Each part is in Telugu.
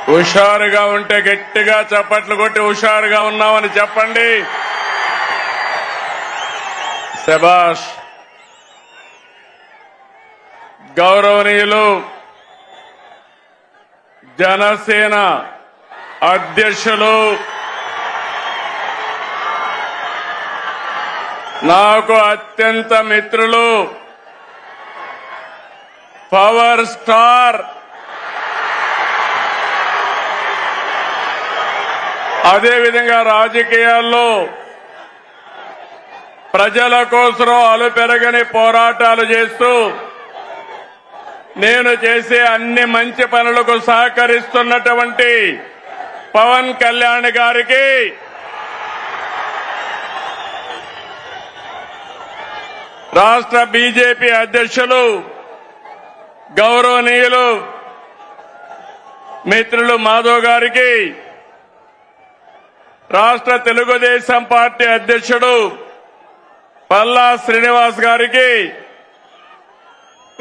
హుషారుగా ఉంటే గట్టిగా చప్పట్లు కొట్టి హుషారుగా ఉన్నామని చెప్పండి. శభాష్. గౌరవనీయులు జనసేన అధ్యక్షులు, నాకు అత్యంత మిత్రులు, పవర్ స్టార్, అదేవిధంగా రాజకీయాల్లో ప్రజల కోసం అలుపెరగని పోరాటాలు చేస్తూ నేను చేసే అన్ని మంచి పనులకు సహకరిస్తున్నటువంటి పవన్ కళ్యాణ్ గారికి రాష్ట్ర బీజేపీ అధ్యక్షులు గౌరవనీయులు మిత్రులు మాధవ్ గారికి, రాష్ట్ర తెలుగుదేశం పార్టీ అధ్యక్షుడు పల్లా శ్రీనివాస్ గారికి,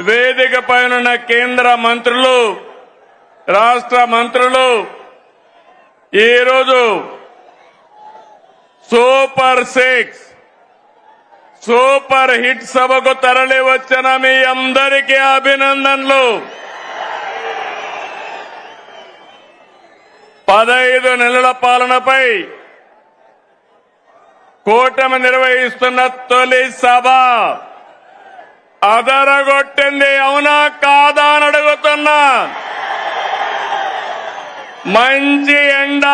వేదిక పైన కేంద్ర మంత్రులు, రాష్ట్ర మంత్రులు, ఈరోజు సూపర్ 6 సూపర్ హిట్ సభకు తరలి వచ్చిన మీ అందరికీ అభినందనలు. 15 నెలల పాలనపై కూటమి నిర్వహిస్తున్న తొలి సభ అదరగొట్టింది. అవునా కాదా అని అడుగుతున్నా. మంచి ఎండ,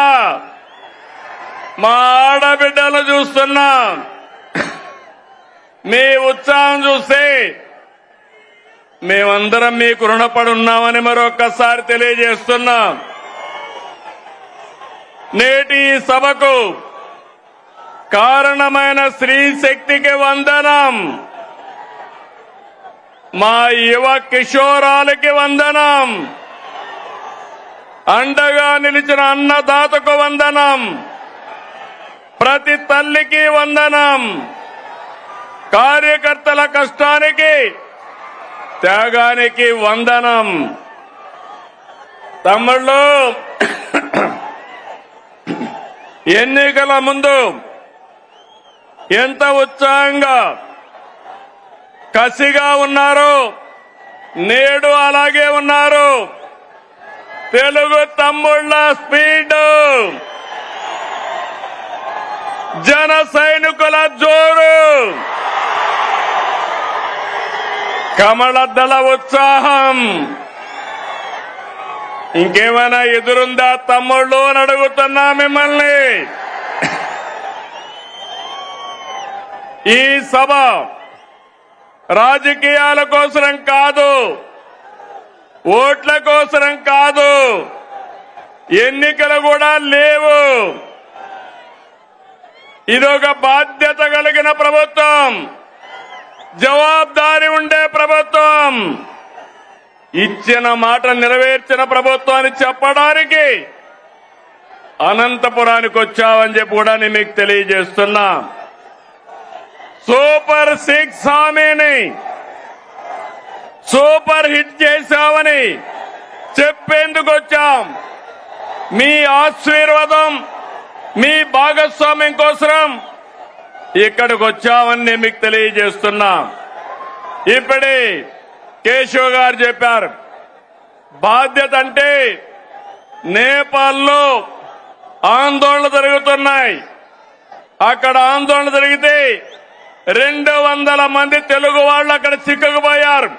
మా ఆడబిడ్డలు చూస్తున్నా. మీ ఉత్సాహం చూస్తే మేమందరం మీకు రుణపడి ఉన్నామని మరొక్కసారి తెలియజేస్తున్నాం. నేటి ఈ సభకు కారణమైన స్త్రీ శక్తికి వందనం, మా యువ కిషోరాలకి వందనం, అండగా నిలిచిన అన్నదాతకు వందనం, ప్రతి తల్లికి వందనం, కార్యకర్తల కష్టానికి త్యాగానికి వందనం. తమ్ముళ్ళు, ఎన్నికల ముందు ఎంత ఉత్సాహంగా కసిగా ఉన్నారు, నేడు అలాగే ఉన్నారు. తెలుగు తమ్ముళ్ళ స్పీడ్, జన సైనికుల జోరు, కమలదళ ఉత్సాహం ఇంకేమైనా ఎదురుందా తమ్ముళ్ళు అని అడుగుతున్నా మిమ్మల్ని. ఈ సభ రాజకీయాల కోసరం కాదు, ఓట్ల కోసరం కాదు, ఎన్నికలు కూడా లేవు. ఇదొక బాధ్యత కలిగిన ప్రభుత్వం, జవాబుదారీ ఉండే ప్రభుత్వం, ఇచ్చిన మాట నెరవేర్చిన ప్రభుత్వం అని చెప్పడానికి అనంతపురానికి వచ్చామని చెప్పి కూడా నేను మీకు తెలియజేస్తున్నా. సూపర్ 6 హామీని సూపర్ హిట్ చేశామని చెప్పేందుకు వచ్చాం. మీ ఆశీర్వాదం, మీ భాగస్వామ్యం కోసం ఇక్కడికి వచ్చామని నేను మీకు తెలియజేస్తున్నా. ఇప్పుడే కేశవ్ గారు చెప్పారు, బాధ్యత అంటే నేపాల్లో ఆందోళన జరుగుతున్నాయి. అక్కడ ఆందోళన జరిగితే 200 మంది తెలుగు వాళ్ళు అక్కడ చిక్కుకుపోయారు.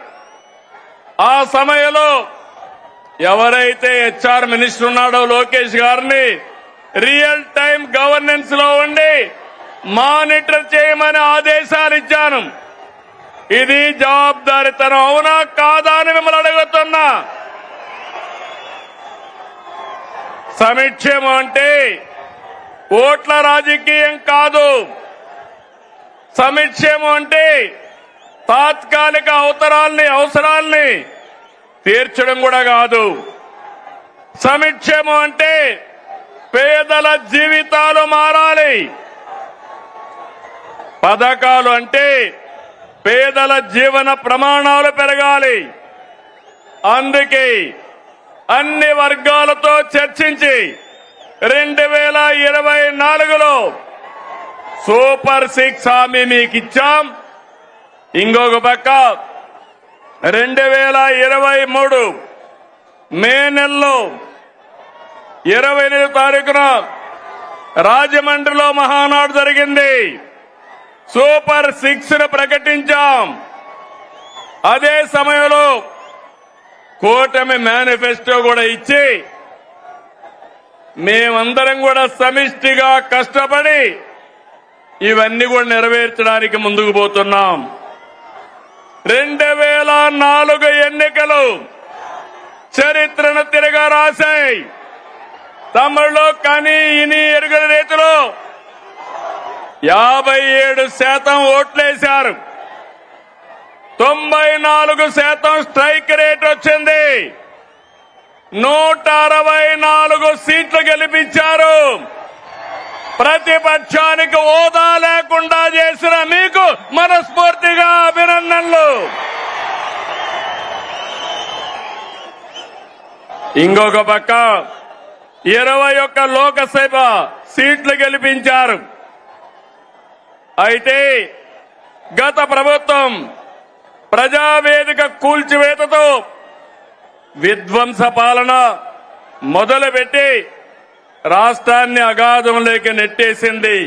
ఆ సమయంలో ఎవరైతే హెచ్ఆర్ మినిస్టర్ ఉన్నాడో లోకేష్ గారిని రియల్ టైం గవర్నెన్స్ లో ఉండి మానిటర్ చేయమని ఆదేశాలు ఇచ్చాను. ఇది జవాబుదారీతనం అవునా కాదా అని మిమ్మల్ని అడుగుతున్నా. సంక్షేమం అంటే ఓట్ల రాజకీయం కాదు. సంక్షేమం అంటే తాత్కాలిక అవసరాల్ని తీర్చడం కూడా కాదు. సంక్షేమం అంటే పేదల జీవితాలు మారాలి. పథకాలు అంటే పేదల జీవన ప్రమాణాలు పెరగాలి. అందుకే అన్ని వర్గాలతో చర్చించి 2024లో సూపర్ 6 హామీ మీకు ఇచ్చాం. ఇంకొక పక్క 2023 మే నెలలో 28వ తారీఖున రాజమండ్రిలో మహానాడు జరిగింది. సూపర్ 6 ను ప్రకటించాం. అదే సమయంలో కూటమి మేనిఫెస్టో కూడా ఇచ్చి మేమందరం కూడా సమిష్టిగా కష్టపడి ఇవన్నీ కూడా నెరవేర్చడానికి ముందుకు పోతున్నాం. 2004 ఎన్నికలు చరిత్రను తిరగా రాశాయి. తమిళలో కానీ ఇని ఎరుగని రీతిలో 57% ఓట్లేశారు. 94% స్ట్రైక్ రేట్ వచ్చింది. 164 సీట్లు గెలిపించారు. ప్రతిపక్షానికి హోదా లేకుండా చేసిన మీకు మనస్ఫూర్తిగా అభినందనలు. ఇంకొక పక్క 21 లోకసభ సీట్లు గెలిపించారు. అయితే గత ప్రభుత్వం ప్రజావేదిక కూల్చివేతతో విధ్వంస పాలన మొదలుపెట్టి రాష్ట్రాన్ని అగాధంలోకి నెట్టేసింది.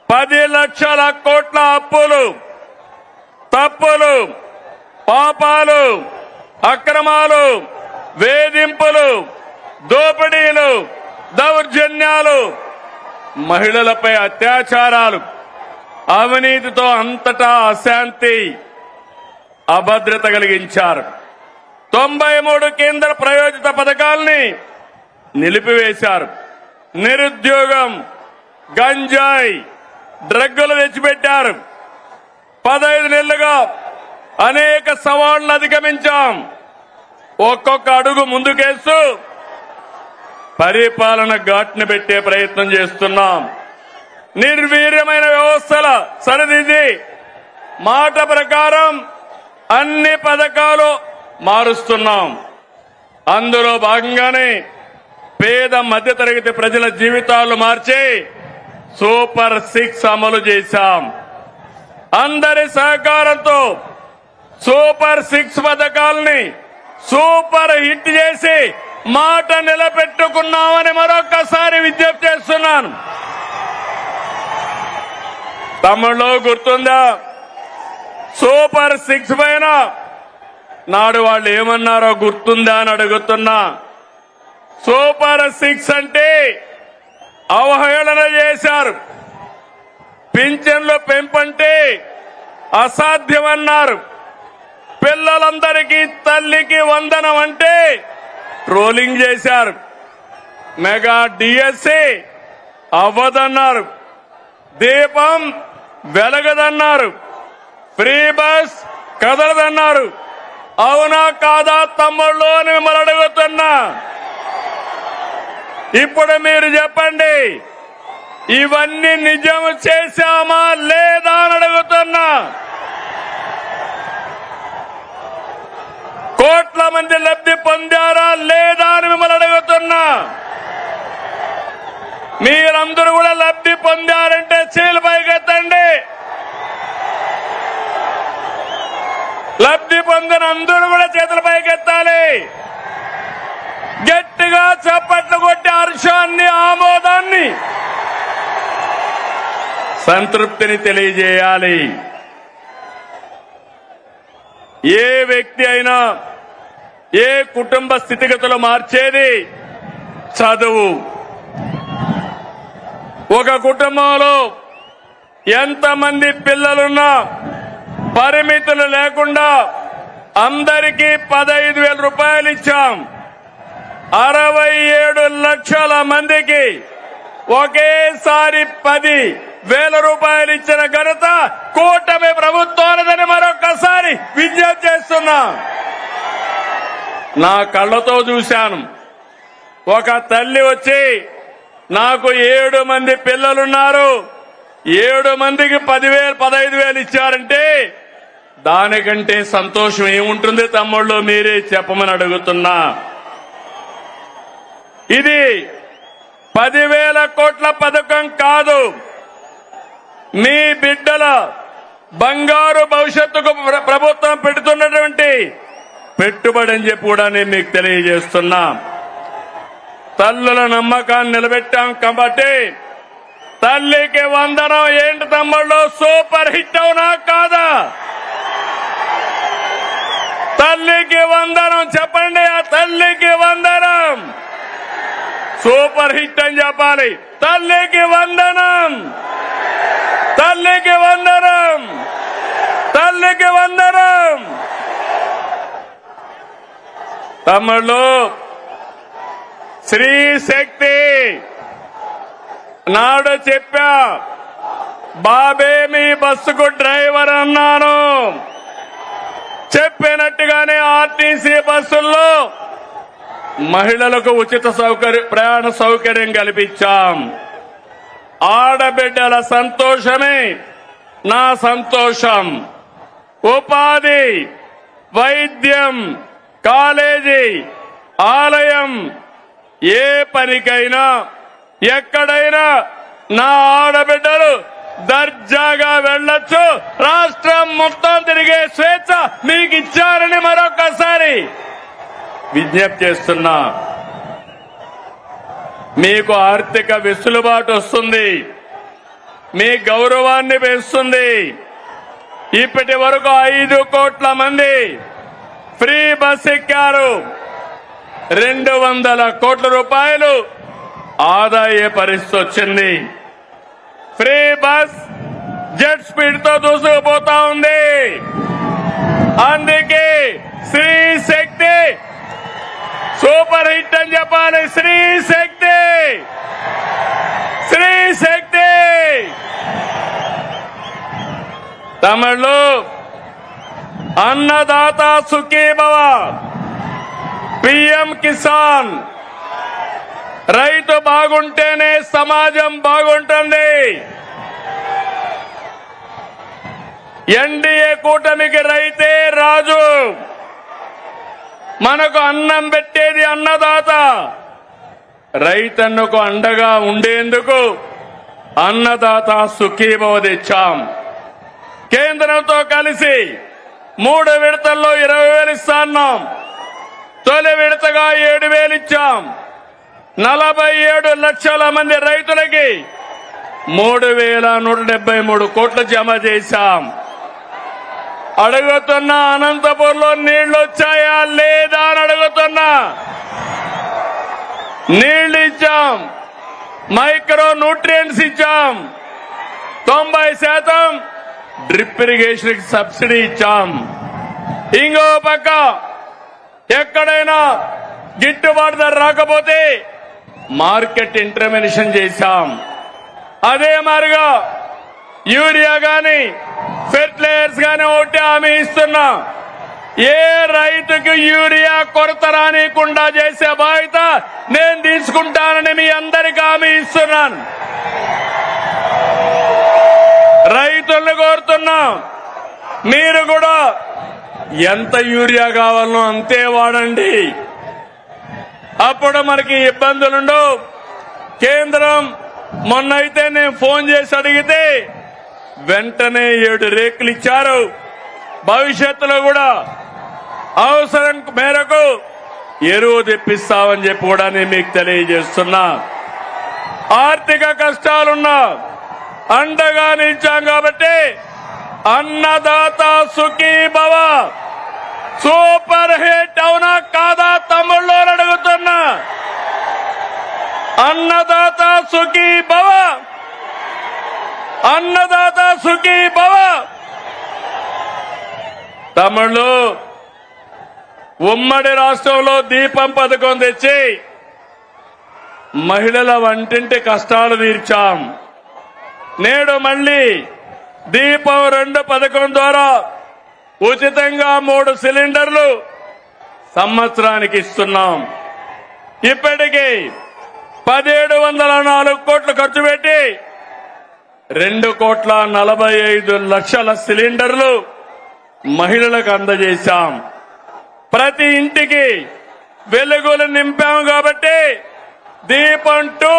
10 లక్షల కోట్ల అప్పులు, తప్పులు, పాపాలు, అక్రమాలు, వేధింపులు, దోపిడీలు, దౌర్జన్యాలు, మహిళలపై అత్యాచారాలు, అవినీతితో అంతటా అశాంతి, అభద్రత కలిగించారు. 93 కేంద్ర ప్రాయోజిత పథకాల్ని నిలిపివేశారు. నిరుద్యోగం, గంజాయి, డ్రగ్గులు తెచ్చిపెట్టారు. 15 నెలలుగా అనేక సవాళ్లను అధిగమించాం. ఒక్కొక్క అడుగు ముందుకేస్తూ పరిపాలన ఘాట్ని పెట్టే ప్రయత్నం చేస్తున్నాం. నిర్వీర్యమైన వ్యవస్థల సరిదిద్ది మాట ప్రకారం అన్ని పథకాలు మారుస్తున్నాం. అందులో భాగంగానే పేద మధ్యతరగతి ప్రజల జీవితాలు మార్చి సూపర్ 6 అమలు చేశాం. అందరి సహకారంతో సూపర్ 6 పథకాలని సూపర్ హిట్ చేసి మాట నిలబెట్టుకున్నామని మరొక్కసారి విజ్ఞప్తి చేస్తున్నాను. తమిళలో గుర్తుందా? సూపర్ 6 పైన నాడు వాళ్ళు ఏమన్నారో గుర్తుందా అని అడుగుతున్నా. సూపర్ 6 అంటే అవహేళన చేశారు. పింఛన్లు పెంపంటే అసాధ్యమన్నారు. పిల్లలందరికీ తల్లికి వందనం అంటే ట్రోలింగ్ చేశారు. మెగా డిఎస్సి అవ్వదన్నారు. దీపం వెలగదన్నారు. Free bus కదలదన్నారు. అవునా కాదా తమ్ముళ్ళు అని మిమ్మల్ని అడుగుతున్నా. ఇప్పుడు మీరు చెప్పండి, ఇవన్నీ నిజం చేశామా లేదా అని అడుగుతున్నా. కోట్ల మంది లబ్ధి పొందారా లేదా అని మిమ్మల్ని అడుగుతున్నా. మీరందరూ కూడా లబ్ధి పొందారంటే చేతులు పైకెత్తండి. లబ్ధి పొందిన అందరూ కూడా చేతుల పైకెత్తాలి. గట్టిగా చప్పట్లు కొట్టి హర్షాన్ని, ఆమోదాన్ని, సంతృప్తిని తెలియజేయాలి. ఏ వ్యక్తి అయినా ఏ కుటుంబ స్థితిగతులు మార్చేది చదువు. ఒక కుటుంబంలో ఎంతమంది పిల్లలున్నా పరిమితులు లేకుండా అందరికీ 15,000 రూపాయలు ఇచ్చాం. 67 లక్షల మందికి ఒకేసారి 10,000 రూపాయలు ఇచ్చిన ఘనత కూటమి ప్రభుత్వానిదని మరొకసారి విజ్ఞప్తి చేస్తున్నా. నా కళ్ళతో చూశాను. ఒక తల్లి వచ్చి నాకు 7 మంది పిల్లలున్నారు, 7 మందికి 10,000, 15,000 ఇచ్చారంటే దానికంటే సంతోషం ఏముంటుంది తమ్ముళ్ళు? మీరే చెప్పమని అడుగుతున్నా. ఇది 10,000 కోట్ల పథకం కాదు. మీ బిడ్డల బంగారు భవిష్యత్తుకు ప్రభుత్వం పెడుతున్నటువంటి పెట్టుబడి అని చెప్పి కూడా నేను మీకు తెలియజేస్తున్నా. తల్లుల నమ్మకాన్ని నిలబెట్టాం కాబట్టి తల్లికి వందనం ఏంటి తమ్ముళ్ళు, సూపర్ హిట్ అవునా కాదా? తల్లికి వందనం చెప్పండి. ఆ తల్లికి వందనం సూపర్ హిట్ అని చెప్పాలి. తల్లికి వందనం, తల్లికి వందనం, తల్లికి వందనం. తమ్ముళ్ళు, స్త్రీ శక్తి నాడు చెప్పా, బాబే మీ బస్సుకు డ్రైవర్ అన్నాను. చెప్పినట్టుగానే ఆర్టీసీ బస్సుల్లో మహిళలకు ఉచిత ప్రయాణ సౌకర్యం కల్పించాం. ఆడబిడ్డల సంతోషమే నా సంతోషం. ఉపాధి, వైద్యం, కాలేజీ, ఆలయం, ఏ పనికైనా ఎక్కడైనా నా ఆడబిడ్డలు దర్జాగా వెళ్లొచ్చు. రాష్ట్రం మొత్తం తిరిగే స్వేచ్ఛ మీకు ఇచ్చారని మరొకసారి విజ్ఞప్తి చేస్తున్నా. మీకు ఆర్థిక వెసులుబాటు వస్తుంది, మీ గౌరవాన్ని పెంచుతుంది. ఇప్పటి వరకు 5 కోట్ల మంది ఫ్రీ బస్ ఎక్కారు. 200 కోట్ల రూపాయలు ఆదా అయ్యే పరిస్థితి వచ్చింది. ఫ్రీ బస్ జెట్ స్పీడ్ తో దూసుకుపోతా ఉంది. అందుకే స్త్రీ శక్తి సూపర్ హిట్ అని చెప్పాలి. స్త్రీ శక్తి, స్త్రీ శక్తి. తమిళలో అన్నదాత సుఖీభవ, పిఎం కిసాన్. రైతు బాగుంటేనే సమాజం బాగుంటుంది. ఎన్డీఏ కూటమికి రైతే రాజు. మనకు అన్నం పెట్టేది అన్నదాత. రైతన్నకు అండగా ఉండేందుకు అన్నదాత సుఖీభవ తెచ్చాం. కేంద్రంతో కలిసి 3 విడతల్లో 20,000 ఇస్తాన్నాం. తొలి విడతగా 7,000 ఇచ్చాం. 47 లక్షల మంది రైతులకి 3,173 కోట్లు జమ చేశాం. అడుగుతున్నా, అనంతపూర్లో నీళ్లు వచ్చాయా లేదా అని అడుగుతున్నా. నీళ్లు ఇచ్చాం, మైక్రో న్యూట్రియంట్స్ ఇచ్చాం, 90% డ్రిప్ ఇరిగేషన్ సబ్సిడీ ఇచ్చాం. ఇంకో పక్క ఎక్కడైనా గిట్టుబాటు ధర రాకపోతే మార్కెట్ ఇంటర్వెన్షన్ చేశాం. అదే మాదిరిగా యూరియా గాని ఫెర్టిలైజర్స్ గాని ఒకటి హామీ ఇస్తున్నా. ఏ రైతుకు యూరియా కొరత రానికుండా చేసే బాధ్యత నేను తీసుకుంటానని మీ అందరికీ హామీ ఇస్తున్నాను. రైతులను కోరుతున్నా, మీరు కూడా ఎంత యూరియా కావాలనో అంతే వాడండి. అప్పుడు మనకి ఇబ్బందులుండవు. కేంద్రం మొన్నైతే నేను ఫోన్ చేసి అడిగితే వెంటనే 7 రేకులు ఇచ్చారు. భవిష్యత్తులో కూడా అవసరం మేరకు ఎరువు తెప్పిస్తామని చెప్పి కూడా నేను మీకు తెలియజేస్తున్నా. ఆర్థిక కష్టాలున్నా అండగా నిలిచాం కాబట్టి అన్నదాత సుఖీభవ సూపర్ హిట్ అవునా కాదా తమ్ముళ్ళు అడుగుతున్నా. అన్నదాత సుఖీభవ, అన్నదాత సుఖీభవ. తమ్ముళ్ళు, ఉమ్మడి రాష్ట్రంలో దీపం పథకం తెచ్చి మహిళల వంటింటి కష్టాలు తీర్చాం. నేడు మళ్లీ దీపం 2 పథకం ద్వారా ఉచితంగా 3 సిలిండర్లు సంవత్సరానికి ఇస్తున్నాం. ఇప్పటికీ 1,704 కోట్లు ఖర్చు పెట్టి 2,45,00,000 సిలిండర్లు మహిళలకు అందజేశాం. ప్రతి ఇంటికి వెలుగులు నింపాం కాబట్టి దీపం 2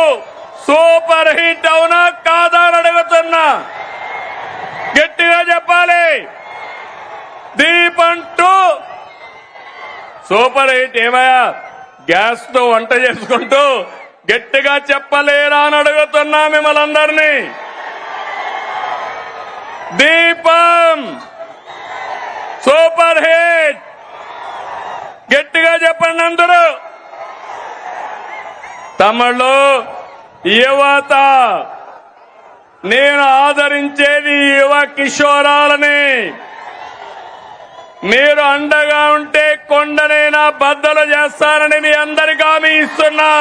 సూపర్ హిట్ అవునా కాదా అని అడుగుతున్నా. గట్టిగా చెప్పాలి. దీపం 2 సూపర్ హిట్. ఏమయ్యా గ్యాస్ తో వంట చేసుకుంటూ గట్టిగా చెప్పలేరా అని అడుగుతున్నా మిమ్మల్ని అందరినీ. దీపం సూపర్ హిట్. గట్టిగా చెప్పండి అందరూ. తమిళలో యువత, నేను ఆదరించేది యువ కిషోరాలని. మీరు అండగా ఉంటే కొండనైనా బద్దలు చేస్తానని మీ అందరికీ హామీ ఇస్తున్నా.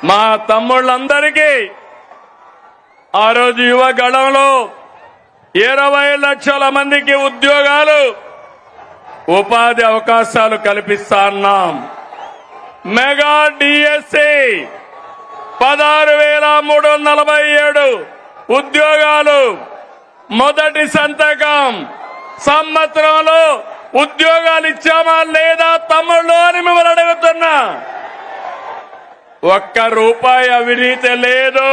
మా తమ్ముళ్ళందరికీ ఆ రోజు యువ గళంలో 20 లక్షల మందికి ఉద్యోగాలు, ఉపాధి అవకాశాలు కల్పిస్తా అన్నాం. మెగా డిఎస్సి 16,347 ఉద్యోగాలు. మొదటి సంతకం. సంవత్సరంలో ఉద్యోగాలు ఇచ్చామా లేదా తమ్ముళ్ళు అని మిమ్మల్ని అడుగుతున్నా. ₹1 అవినీతి లేదు.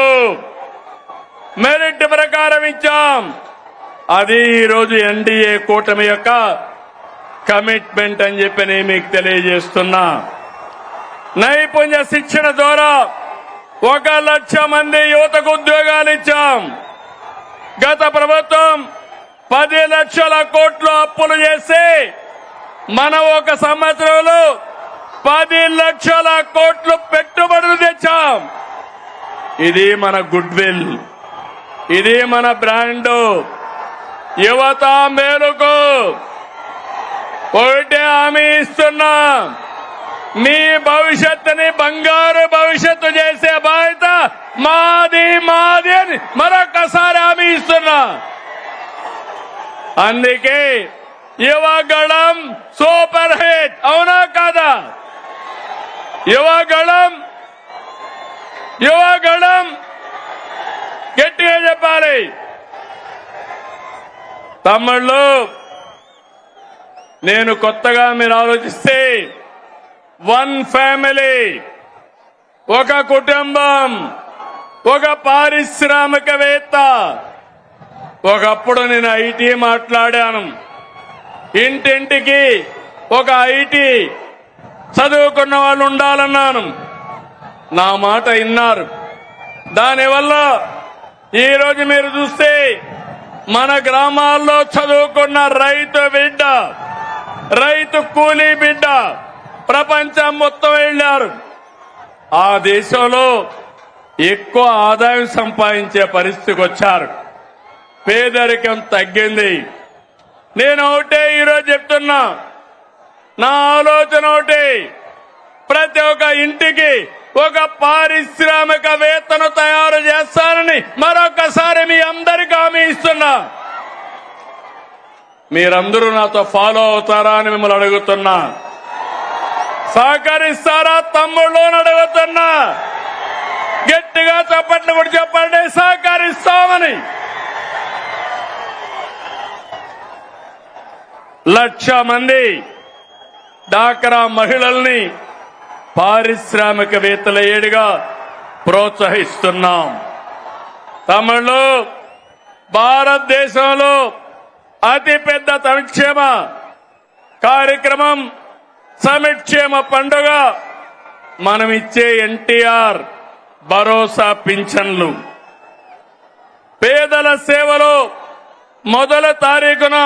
మెరిట్ ప్రకారం ఇచ్చాం. అది ఈరోజు ఎన్డీఏ కూటమి యొక్క కమిట్మెంట్ అని చెప్పి నేను మీకు తెలియజేస్తున్నా. నైపుణ్య శిక్షణ ద్వారా 1 లక్ష మంది యువతకు ఉద్యోగాలు ఇచ్చాం. గత ప్రభుత్వం 10 లక్షల కోట్లు అప్పులు చేసి మనం ఒక సంవత్సరంలో 10 లక్షల కోట్లు పెట్టుబడులు తెచ్చాం. ఇది మన గుడ్ విల్, ఇది మన బ్రాండ్. యువత మేలుకు ఒకటే హామీ ఇస్తున్నా. మీ భవిష్యత్తుని బంగారు భవిష్యత్తు చేసే బాధ్యత మాది మాది అని మరొకసారి హామీ ఇస్తున్నా. అందుకే యువగళం సూపర్ హిట్ అవునా కాదా? యువగళం గట్టిగా చెప్పాలి. తమ్ముళ్ళు, నేను కొత్తగా మీరు ఆలోచిస్తే 1 ఫ్యామిలీ, ఒక కుటుంబం, ఒక పారిశ్రామికవేత్త. ఒకప్పుడు నేను ఐటీ మాట్లాడాను. ఇంటింటికి ఒక ఐటీ చదువుకున్న వాళ్ళు ఉండాలన్నాను. నా మాట విన్నారు. దానివల్ల ఈరోజు మీరు చూస్తే మన గ్రామాల్లో చదువుకున్న రైతు బిడ్డ, రైతు కూలీ బిడ్డ ప్రపంచం మొత్తం వెళ్ళారు. ఆ దేశంలో ఎక్కువ ఆదాయం సంపాదించే పరిస్థితికి వచ్చారు. పేదరికం తగ్గింది. నేను ఒకటే ఈరోజు చెప్తున్నా, నా ఆలోచన ఒకటి, ప్రతి ఒక్క ఇంటికి ఒక పారిశ్రామికవేత్తను తయారు చేస్తానని మరొకసారి మీ అందరికీ హామీ ఇస్తున్నా. మీరందరూ నాతో ఫాలో అవుతారా అని మిమ్మల్ని అడుగుతున్నా. సహకరిస్తారా తమ్ముళ్ళు అని అడుగుతున్నా. గట్టిగా చప్పట్లు కూడా చెప్పండి, సహకరిస్తామని. 1,00,000 మంది డాక్రా మహిళల్ని పారిశ్రామికవేత్తల ఏడుగా ప్రోత్సహిస్తున్నాం. తమిళలో భారతదేశంలో అతిపెద్ద సంక్షేమ కార్యక్రమం సంక్షేమ పండుగ మనం ఇచ్చే ఎన్టీఆర్ భరోసా పింఛన్లు. పేదల సేవలో మొదటి తారీఖున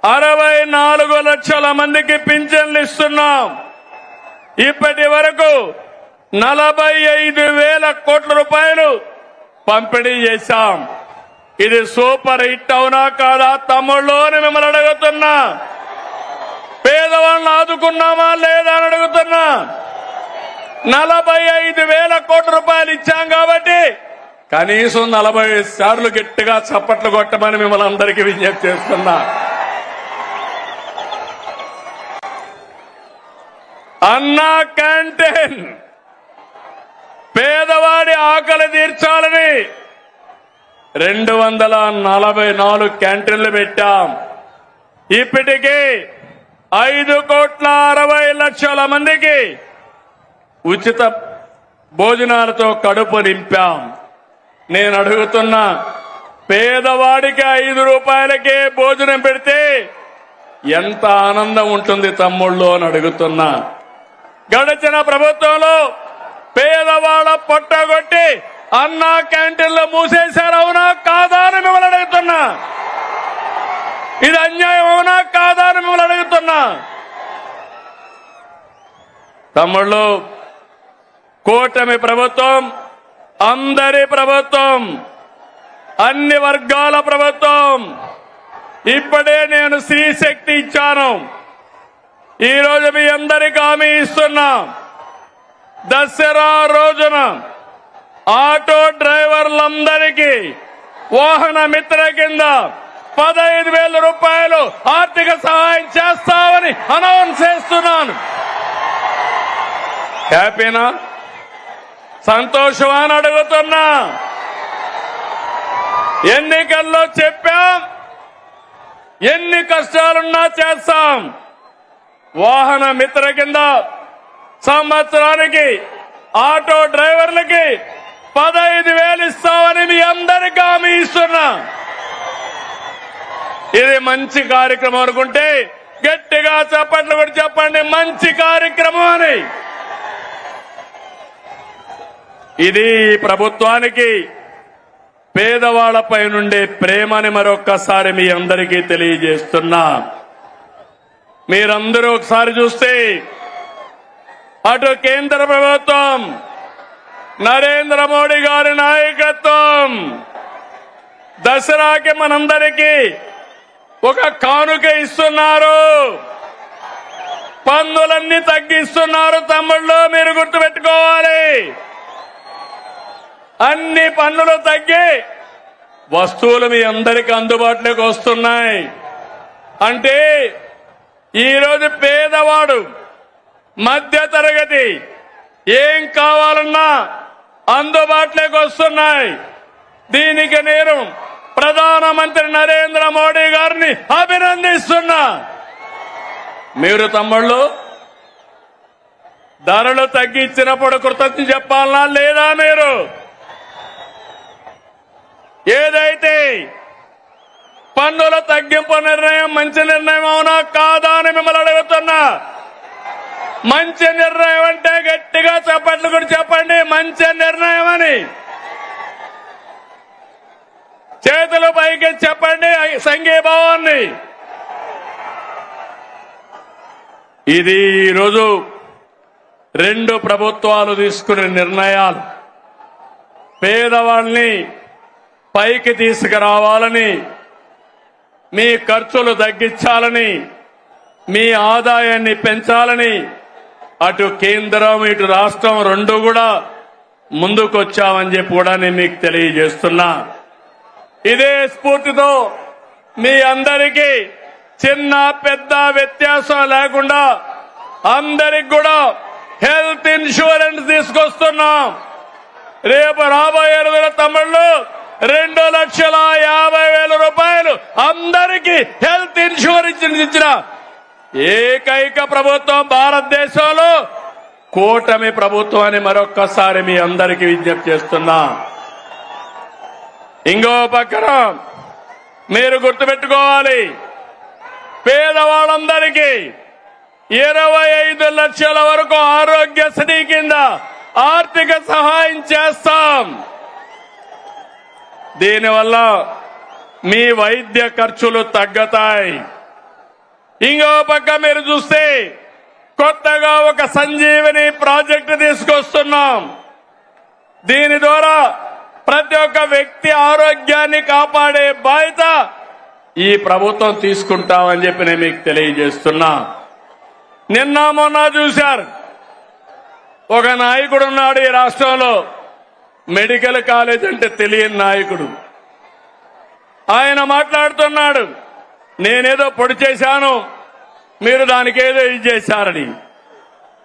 64 లక్షల మందికి పింఛన్లు ఇస్తున్నాం. ఇప్పటి వరకు 45,000 కోట్ల రూపాయలు పంపిణీ చేశాం. ఇది సూపర్ హిట్ అవునా కాదా తమ్ముళ్ళు అని మిమ్మల్ని అడుగుతున్నా. పేదవాళ్ళని ఆదుకున్నామా లేదా అని అడుగుతున్నా. 45,000 కోట్ల రూపాయలు ఇచ్చాం కాబట్టి కనీసం 40 సార్లు గట్టిగా చప్పట్లు కొట్టమని మిమ్మల్ని అందరికీ విజ్ఞప్తి చేస్తున్నా. అన్నా క్యాంటీన్, పేదవాడి ఆకలి తీర్చాలని 244 క్యాంటీన్లు పెట్టాం. ఇప్పటికే 5,60,00,000 మందికి ఉచిత భోజనాలతో కడుపు నింపాం. నేను అడుగుతున్నా, పేదవాడికి 5 రూపాయలకే భోజనం పెడితే ఎంత ఆనందం ఉంటుంది తమ్ముళ్ళు అని అడుగుతున్నా. గడిచిన ప్రభుత్వంలో పేదవాళ్ళ పొట్టగొట్టి అన్నా క్యాంటీన్లు మూసేశారు, అవునా కాదా అని మిమ్మల్ని అడుగుతున్నా. ఇది అన్యాయం అవునా కాదా అని మిమ్మల్ని అడుగుతున్నా. తమ్ముళ్ళు, కూటమి ప్రభుత్వం అందరి ప్రభుత్వం, అన్ని వర్గాల ప్రభుత్వం. ఇప్పుడే నేను స్త్రీ శక్తి ఇచ్చాను. ఈ రోజు మీ అందరికీ హామీ ఇస్తున్నా, దసరా రోజున ఆటో డ్రైవర్లందరికీ వాహన మిత్ర కింద 15,000 రూపాయలు ఆర్థిక సహాయం చేస్తామని అనౌన్స్ చేస్తున్నాను. హ్యాపీనా? సంతోషమా అని అడుగుతున్నా. ఎన్నికల్లో చెప్పాం, ఎన్ని కష్టాలున్నా చేస్తాం. వాహన మిత్ర కింద సంవత్సరానికి ఆటో డ్రైవర్లకి 15,000 ఇస్తామని మీ అందరికీ హామీ ఇస్తున్నా. ఇది మంచి కార్యక్రమం అనుకుంటే గట్టిగా చప్పట్లు కూడా చెప్పండి, మంచి కార్యక్రమం అని. ఇది ప్రభుత్వానికి పేదవాళ్లపై నుండే ప్రేమని మరొక్కసారి మీ అందరికీ తెలియజేస్తున్నా. మీరందరూ ఒకసారి చూస్తే అటు కేంద్ర ప్రభుత్వం నరేంద్ర మోడీ గారి నాయకత్వం దసరాకి మనందరికీ ఒక కానుక ఇస్తున్నారు. పన్నులన్నీ తగ్గిస్తున్నారు. తమ్ముళ్ళు, మీరు గుర్తుపెట్టుకోవాలి. అన్ని పన్నులు తగ్గి వస్తువులు మీ అందరికీ అందుబాటులోకి వస్తున్నాయి. అంటే ఈరోజు పేదవాడు, మధ్య తరగతి ఏం కావాలన్నా అందుబాటులోకి వస్తున్నాయి. దీనికి నేను ప్రధానమంత్రి నరేంద్ర మోడీ గారిని అభినందిస్తున్నా. మీరు తమ్ముళ్ళు ధరలు తగ్గించినప్పుడు కృతజ్ఞత చెప్పాలనా లేదా? మీరు ఏదైతే పన్నుల తగ్గింపు నిర్ణయం మంచి నిర్ణయం అవునా కాదా అని మిమ్మల్ని అడుగుతున్నా. మంచి నిర్ణయం అంటే గట్టిగా చప్పట్లు కూడా చెప్పండి, మంచి నిర్ణయం అని. చేతులు పైకి చెప్పండి సంఘీభావాన్ని. ఇది ఈరోజు 2 ప్రభుత్వాలు తీసుకునే నిర్ణయాలు. పేదవాళ్ళని పైకి తీసుకురావాలని, మీ ఖర్చులు తగ్గించాలని, మీ ఆదాయాన్ని పెంచాలని అటు కేంద్రం ఇటు రాష్ట్రం 2 కూడా ముందుకొచ్చామని చెప్పి కూడా నేను మీకు తెలియజేస్తున్నా. ఇదే స్ఫూర్తితో మీ అందరికీ చిన్న పెద్ద వ్యత్యాసం లేకుండా అందరికి కూడా హెల్త్ ఇన్సూరెన్స్ తీసుకొస్తున్నాం. రేపు రాబోయే రోజుల తమ్ముళ్ళు 2,50,000 రూపాయలు అందరికీ హెల్త్ ఇన్సూరెన్స్ ఇచ్చిన ఏకైక ప్రభుత్వం భారతదేశంలో కూటమి ప్రభుత్వం అని మరొక్కసారి మీ అందరికీ విజ్ఞప్తి చేస్తున్నా. ఇంకో పక్కన మీరు గుర్తుపెట్టుకోవాలి, పేదవాళ్ళందరికీ 25 లక్షల వరకు ఆరోగ్యశ్రీ కింద ఆర్థిక సహాయం చేస్తాం. దీనివల్ల మీ వైద్య ఖర్చులు తగ్గుతాయి. ఇంకో పక్క మీరు చూస్తే కొత్తగా ఒక సంజీవని ప్రాజెక్టు తీసుకొస్తున్నాం. దీని ద్వారా ప్రతి ఒక్క వ్యక్తి ఆరోగ్యాన్ని కాపాడే బాధ్యత ఈ ప్రభుత్వం తీసుకుంటామని చెప్పి నేను మీకు తెలియజేస్తున్నా. నిన్న మొన్న చూశారు, ఒక నాయకుడు ఉన్నాడు ఈ రాష్ట్రంలో, మెడికల్ కాలేజ్ అంటే తెలియని నాయకుడు. ఆయన మాట్లాడుతున్నాడు, నేనేదో పొడి చేశాను, మీరు దానికేదో ఇది చేశారని.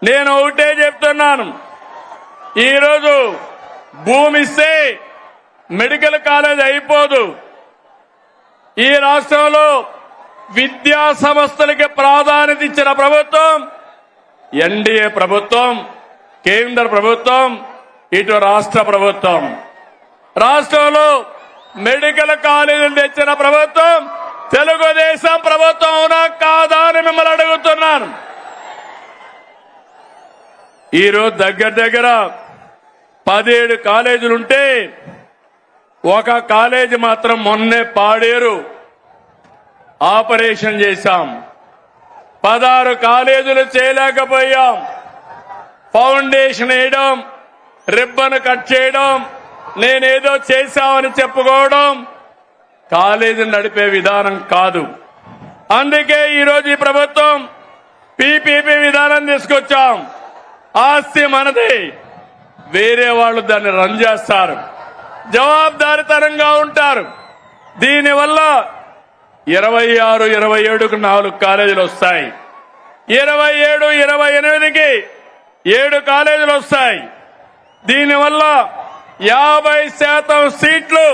నేను ఒకటే చెప్తున్నాను, ఈరోజు భూమి ఇస్తే మెడికల్ కాలేజ్ అయిపోదు. ఈ రాష్ట్రంలో విద్యా సంస్థలకి ప్రాధాన్యత ఇచ్చిన ప్రభుత్వం ఎన్డీఏ ప్రభుత్వం, కేంద్ర ప్రభుత్వం, ఇటు రాష్ట్ర ప్రభుత్వం. రాష్ట్రంలో మెడికల్ కాలేజీలు తెచ్చిన ప్రభుత్వం తెలుగుదేశం ప్రభుత్వం అవునా కాదా అని మిమ్మల్ని అడుగుతున్నాను. ఈరోజు దగ్గర 17 కాలేజీలుంటే ఒక కాలేజీ మాత్రం మొన్నే పాడేరు ఆపరేషన్ చేశాం. 16 కాలేజీలు చేయలేకపోయాం. ఫౌండేషన్ వేయడం, రిబ్బన్ కట్ చేయడం, నేనేదో చేశామని చెప్పుకోవడం కాలేజీ నడిపే విధానం కాదు. అందుకే ఈరోజు ఈ ప్రభుత్వం పీపీపీ విధానం తీసుకొచ్చాం. ఆస్తి మనది, వేరే వాళ్ళు దాన్ని రన్ చేస్తారు, జవాబుదారీతనంగా ఉంటారు. దీనివల్ల 26, 27కు 4 కాలేజీలు వస్తాయి. 27, 28కి 7 కాలేజీలు వస్తాయి. దీనివల్ల 50% సీట్లు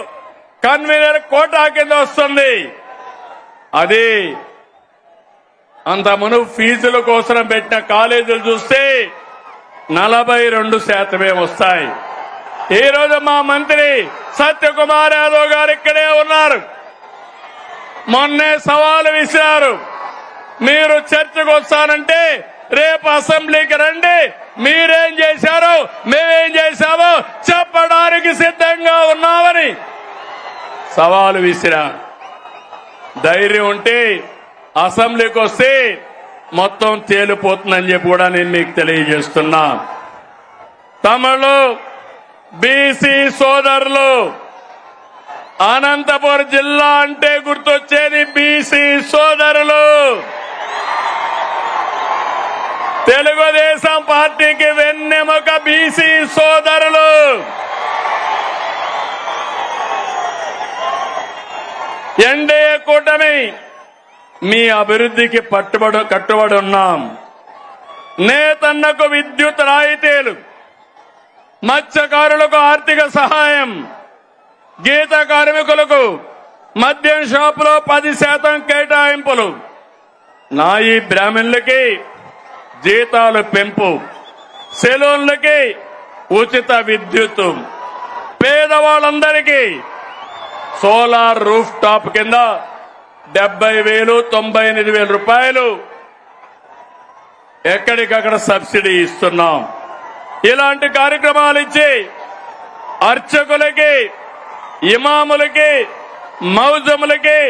కన్వీనర్ కోటా కింద వస్తుంది. అది అంత మునుపు ఫీజుల కోసం పెట్టిన కాలేజీలు చూస్తే 42% వస్తాయి. ఈ రోజు మా మంత్రి సత్యకుమార్ యాదవ్ గారు ఇక్కడే ఉన్నారు. మొన్నే సవాలు విసిరారు, మీరు చర్చకు వస్తానంటే రేపు అసెంబ్లీకి రండి, మీరేం చేశారో మేమేం చేశామో చెప్పడానికి సిద్ధంగా ఉన్నామని సవాలు విసిరారు. ధైర్యం ఉంటే అసెంబ్లీకి వస్తే మొత్తం తేలిపోతుందని చెప్పి కూడా నేను మీకు తెలియజేస్తున్నా. తమిళ బీసీ సోదరులు, అనంతపురం జిల్లా అంటే గుర్తొచ్చేది బీసీ సోదరులు. తెలుగుదేశం పార్టీకి వెన్నెముక బీసీ సోదరులు. ఎన్డీఏ కూటమి మీ అభివృద్ధికి కట్టుబడి ఉన్నాం. నేతన్నకు విద్యుత్ రాయితీలు, మత్స్యకారులకు ఆర్థిక సహాయం, గీత కార్మికులకు మద్యం షాపులో 10% కేటాయింపులు, నాయి బ్రాహ్మణులకి జీతాలు పెంపు, సెలూన్లకి ఉచిత విద్యుత్, పేదవాళ్ళందరికీ సోలార్ రూఫ్ టాప్ కింద 70,000, 98,000 రూపాయలు ఎక్కడికక్కడ సబ్సిడీ ఇస్తున్నాం. ఇలాంటి కార్యక్రమాలు ఇచ్చి అర్చకులకి, ఇమాములకి, మౌజములకి,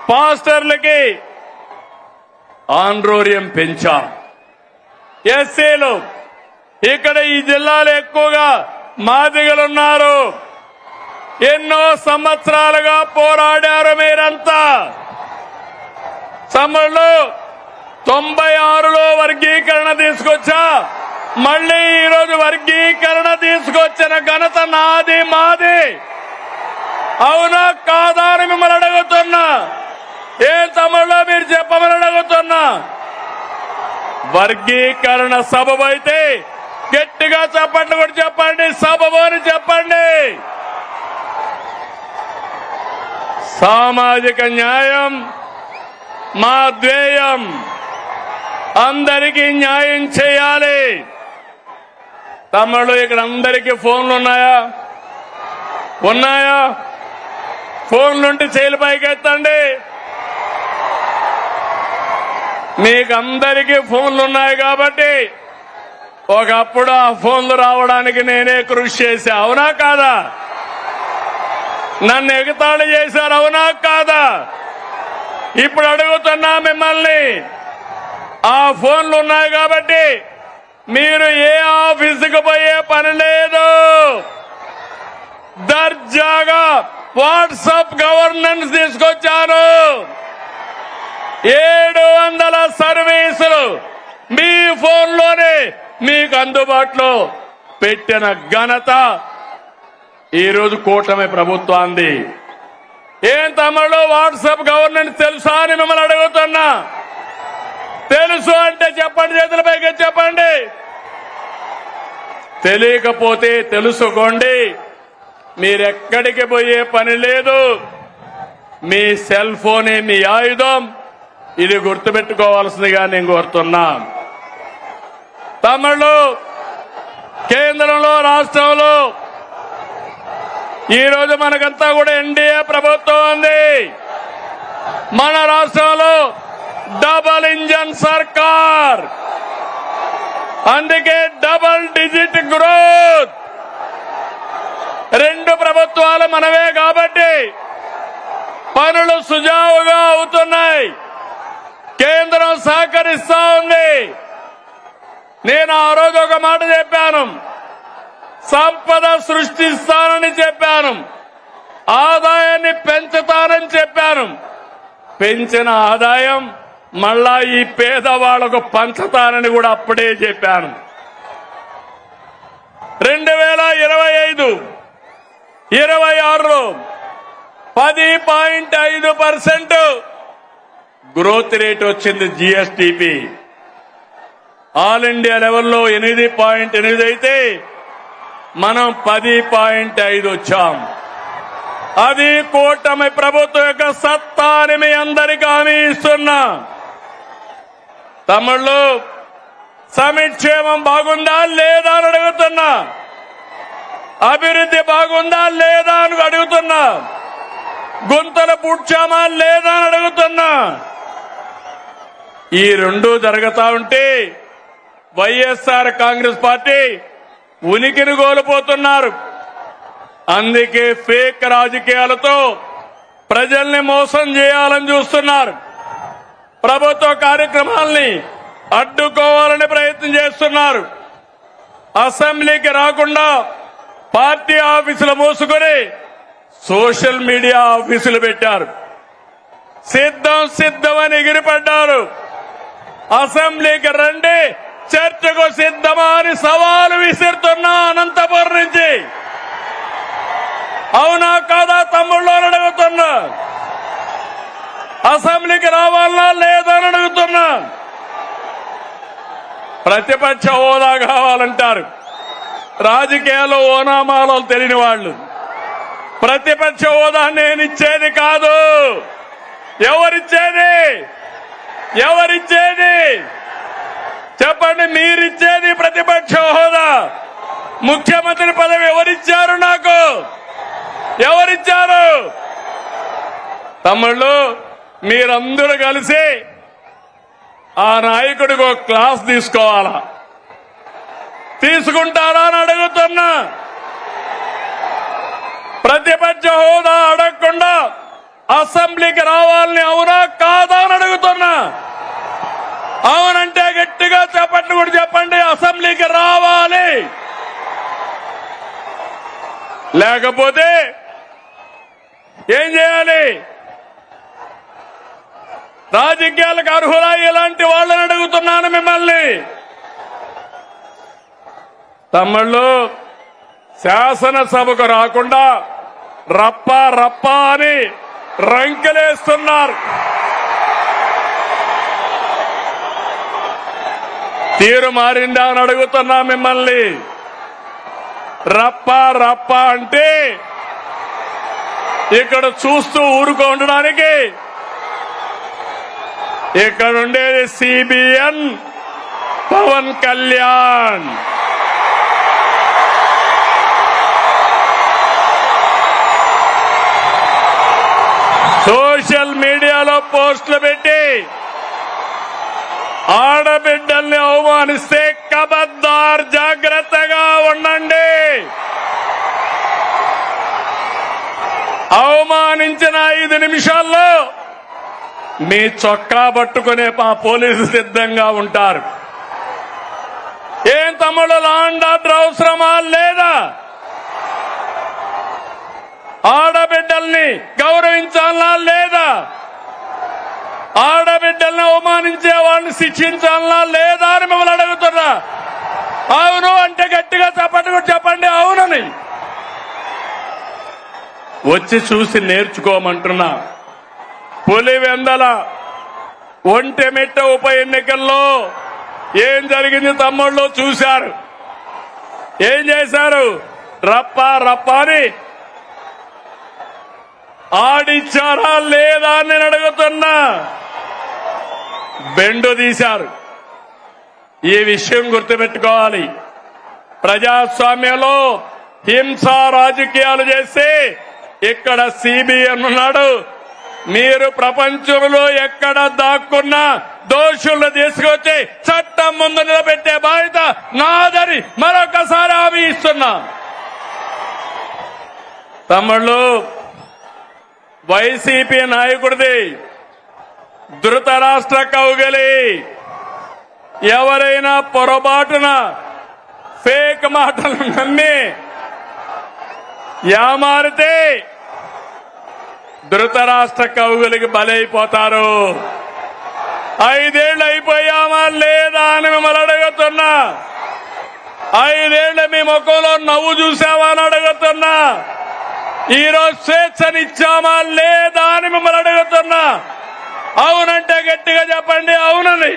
పాస్టర్లకి ఆండ్రోరియం పెంచాం. ఎస్సీలు ఇక్కడ ఈ జిల్లాలో ఎక్కువగా మాదిగలున్నారు. ఎన్నో సంవత్సరాలుగా పోరాడారు మీరంతా. తమిళలో 96లో వర్గీకరణ తీసుకొచ్చా, మళ్లీ ఈరోజు వర్గీకరణ తీసుకొచ్చిన ఘనత నాది, మాది. అవునా కాదా అని మిమ్మల్ని అడుగుతున్నా. ఏం తమిళలో మీరు చెప్పమని అడుగుతున్నా. వర్గీకరణ సబబు అయితే గట్టిగా చెప్పండి, కూడా చెప్పండి, సబబు అని చెప్పండి. సామాజిక న్యాయం మా ధ్యేయం. అందరికీ న్యాయం చేయాలి. తమ్ముళ్ళు, ఇక్కడ అందరికీ ఫోన్లు ఉన్నాయా? ఫోన్లుంటే చేతుల పైకి ఎత్తండి. మీకు అందరికీ ఫోన్లు ఉన్నాయి కాబట్టి ఒకప్పుడు ఆ ఫోన్లు రావడానికి నేనే కృషి చేశా. అవునా కాదా? నన్ను ఎగతాళి చేశారు. అవునా కాదా? ఇప్పుడు అడుగుతున్నా మిమ్మల్ని, ఆ ఫోన్లు ఉన్నాయి కాబట్టి మీరు ఏ ఆఫీసుకు పోయే పని లేదు. దర్జాగా వాట్సాప్ గవర్నెన్స్ తీసుకొచ్చాను. 700 సర్వీసులు మీ ఫోన్లోనే మీకు అందుబాటులో పెట్టిన ఘనత ఈరోజు కూటమి ప్రభుత్వాన్ని. ఏం తమిళలో వాట్సాప్ గవర్నెన్స్ తెలుసా అని మిమ్మల్ని అడుగుతున్నా. తెలుసు అంటే చెప్పండి, చేతుల పైకి చెప్పండి. తెలియకపోతే తెలుసుకోండి. మీరెక్కడికి పోయే పని లేదు. మీ సెల్ ఫోనే మీ ఆయుధం. ఇది గుర్తుపెట్టుకోవాల్సిందిగా నేను కోరుతున్నా. తమిళు కేంద్రంలో రాష్ట్రంలో ఈ రోజు మనకంతా కూడా ఎన్డీఏ ప్రభుత్వం ఉంది. మన రాష్ట్రంలో డబల్ ఇంజన్ సర్కార్, అందుకే డబల్ డిజిట్ గ్రోత్. రెండు ప్రభుత్వాలు మనవే కాబట్టి పనులు సుజావుగా అవుతున్నాయి. కేంద్రం సహకరిస్తా ఉంది. నేను ఆ రోజు ఒక మాట చెప్పాను, సంపద సృష్టిస్తానని చెప్పాను, ఆదాయాన్ని పెంచుతానని చెప్పాను. పెంచిన ఆదాయం మళ్ళా ఈ పేదవాళ్లకు పంచుతానని కూడా అప్పుడే చెప్పాను. 2025-26లో 10.5% గ్రోత్ రేట్ వచ్చింది. జీఎస్టీపీ ఆల్ ఇండియా లెవెల్లో 8.8 అయితే మనం 10.5 వచ్చాం. అది కూటమి ప్రభుత్వం యొక్క సత్తా అని మీ అందరికీ హామీ ఇస్తున్నా. తమిళు సంక్షేమం బాగుందా లేదా అని అడుగుతున్నా, అభివృద్ధి బాగుందా లేదా అని అడుగుతున్నా, గుంతలు పూడ్చామా లేదా అని అడుగుతున్నా. ఈ రెండు జరుగుతా ఉంటే వైఎస్ఆర్ కాంగ్రెస్ పార్టీ ఉనికిని కోల్పోతున్నారు. అందుకే ఫేక్ రాజకీయాలతో ప్రజల్ని మోసం చేయాలని చూస్తున్నారు. ప్రభుత్వ కార్యక్రమాల్ని అడ్డుకోవాలని ప్రయత్నం చేస్తున్నారు. అసెంబ్లీకి రాకుండా పార్టీ ఆఫీసులు మూసుకొని సోషల్ మీడియా ఆఫీసులు పెట్టారు. సిద్ధమని ఎగిరిపడ్డారు. అసెంబ్లీకి రండి, చర్చకు సిద్ధమా అని సవాలు విసురుతున్నా అనంతపురం నుంచి. అవునా కాదా తమ్ముళ్ళు అని అడుగుతున్నా. అసెంబ్లీకి రావాలా లేదా అని అడుగుతున్నా. ప్రతిపక్ష హోదా కావాలంటారు. రాజకీయాల్లో ఓనామాలో తెలియని వాళ్ళు. ప్రతిపక్ష హోదా నేనిచ్చేది కాదు. ఎవరిచ్చేది చెప్పండి. మీరిచ్చేది ప్రతిపక్ష హోదా. ముఖ్యమంత్రి పదవి ఎవరిచ్చారు? నాకు ఎవరిచ్చారు? తమ్ముళ్ళు మీరందరూ కలిసి ఆ నాయకుడికి ఒక క్లాస్ తీసుకోవాలా? తీసుకుంటారా అని అడుగుతున్నా. ప్రతిపక్ష హోదా అడగకుండా అసెంబ్లీకి రావాలని అవునా కాదా అని అడుగుతున్నా. అవునంటే గట్టిగా చెప్పండి, కూడా చెప్పండి. అసెంబ్లీకి రావాలి, లేకపోతే ఏం చేయాలి? రాజకీయాలకు అర్హులా ఇలాంటి వాళ్ళని అడుగుతున్నాను మిమ్మల్ని. తమ్ముళ్ళు శాసనసభకు రాకుండా రప్ప అని రంకెలేస్తున్నారు. తీరు మారిందా అని అడుగుతున్నా మిమ్మల్ని. రప్ప అంటే ఇక్కడ చూస్తూ ఊరుకో ఉండడానికి. ఇక్కడ ఉండేది సిబిఎన్ పవన్ కళ్యాణ్. సోషల్ మీడియాలో పోస్టులు పెట్టి ఆడబిడ్డల్ని అవమానిస్తే ఖబర్దార్, జాగ్రత్తగా ఉండండి. అవమానించిన 5 నిమిషాల్లో మీ చొక్కా పట్టుకునే మా పోలీసులు సిద్ధంగా ఉంటారు. ఏం తమ్ముడు, లాండ్ ఆర్డర్ అవసరమా లేదా? ఆడబిడ్డల్ని గౌరవించాలా లేదా? ఆడబిడ్డల్ని అవమానించే వాళ్ళని శిక్షించాలా లేదా అని మిమ్మల్ని అడుగుతున్నా. అవును అంటే గట్టిగా చెప్పండి అవునని. వచ్చి చూసి నేర్చుకోమంటున్నా. పులివెందల ఒంటెమిట్ట ఉప ఎన్నికల్లో ఏం జరిగింది తమ్ముళ్ళు చూశారు. ఏం చేశారు? రప్ప అని ఆడిచ్చారా లేదా అని నేను అడుగుతున్నా. బెండు తీశారు. ఈ విషయం గుర్తుపెట్టుకోవాలి. ప్రజాస్వామ్యంలో హింసా రాజకీయాలు చేసి ఇక్కడ సిబిఎన్ ఉన్నాడు. మీరు ప్రపంచంలో ఎక్కడ దాక్కున్నా దోషులను తీసుకొచ్చి చట్టం ముందు నిలబెట్టే బాధ్యత నాదని మరొకసారి హామీ ఇస్తున్నా. తమ్ముళ్ళు, వైసీపీ నాయకుడిది ధృతరాష్ట్ర కౌగిలి. ఎవరైనా పొరపాటున ఫేక్ మాటలు నమ్మి యామారితే ధృతరాష్ట్ర కౌగులికి బలైపోతారు. 5 ఏళ్లు అయిపోయామా లేదా అని మిమ్మల్ని అడుగుతున్నా. 5 ఏళ్లు మీ ముఖంలో నవ్వు చూసావా అని అడుగుతున్నా. ఈరోజు స్వేచ్ఛనిచ్చామా లేదా అని మిమ్మల్ని అడుగుతున్నా. అవునంటే గట్టిగా చెప్పండి అవునని.